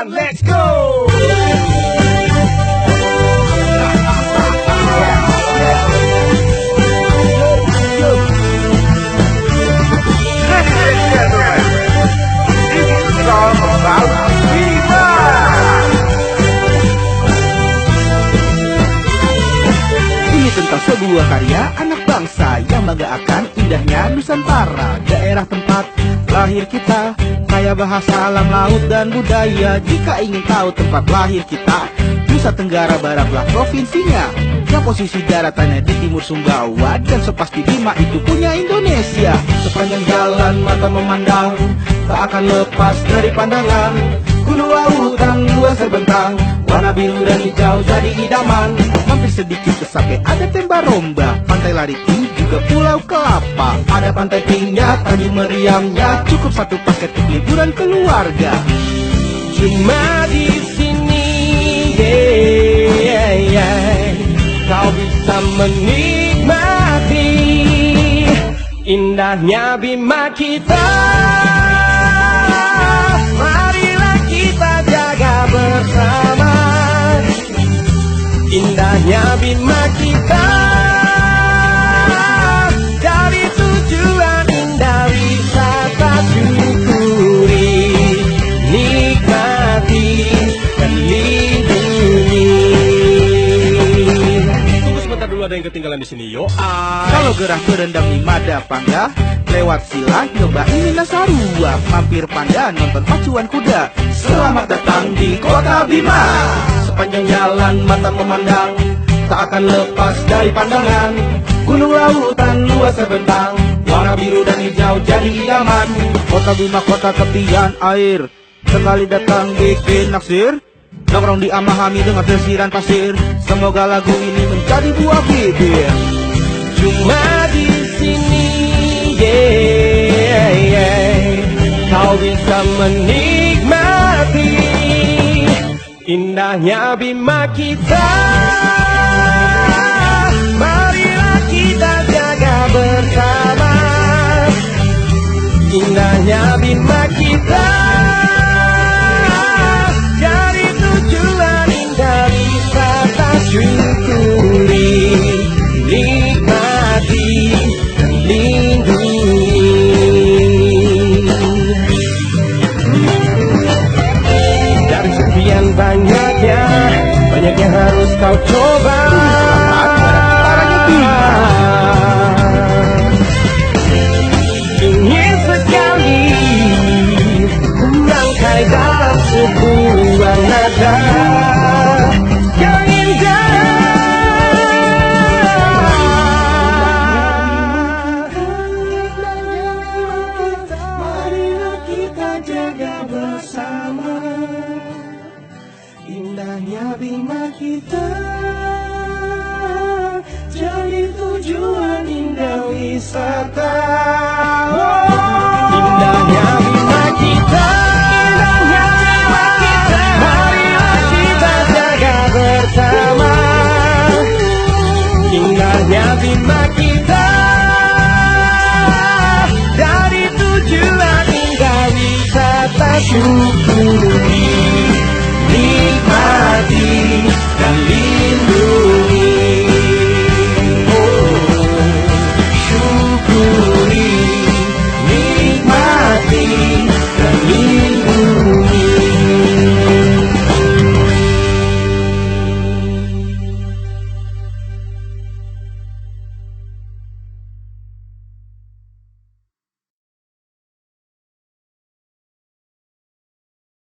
one, let's go. Tentang sebuah karya anak bangsa yang banggakan indahnya Nusantara. Daerah tempat lahir kita, kaya bahasa alam laut dan budaya. Jika ingin tahu tempat lahir kita, Nusa Tenggara Baratlah provinsinya, yang posisi daratannya di timur Sumbawa, dan sepasti Bima itu punya Indonesia. Sepanjang jalan mata memandang, tak akan lepas dari pandangan. Gunung lautan luas terbentang, warna biru dan hijau jadi idaman. Mampir sedikit ke Sake ada Tembaromba, Pantai Lariti juga Pulau Kelapa. Ada Pantai Pingat, Tanjung Meriamnya, cukup satu paket untuk liburan keluarga. Cuma di sini, kau bisa menikmati indahnya Bima kita. Marilah kita jaga bersama indahnya Bima kita. Dari tujuan indah wisata, syukuri, nikmati, dan lindungi. Tunggu sebentar dulu, ada yang ketinggalan di sini, yo. Kalau gerah berendam di Mada Pangga, lewat Silang nyobain Nasarua, mampir Panda nonton pacuan kuda. Selamat datang di Kota Bima. Sepanjang jalan mata memandang, tak akan lepas dari pandangan. Gunung lautan luas terbentang, warna biru dan hijau jadi idaman. Kota Bima kota tepian air, sekali datang bikin naksir. Nongkrong di Amahami dengan desiran pasir, semoga lagu ini menjadi buah bibir. Cuma di sini, kau bisa menikmati indahnya Bima kita. Marilah kita jaga bersama indahnya Bima kita. Dari tujuan indah wisata, syukuri, nikmati, dan lindungi. Dari sekian banyaknya, banyak yang harus kau coba. Ingin sekali merangkai dalam sebuah nada yang indah. Marilah kita jaga bersama indahnya Bima kita. Jadi tujuan indah wisata, indahnya Bima kita. Marilah kita jaga bersama indahnya Bima kita. Dari tujuan indah wisata, syukuri, nikmati, dan lindungi.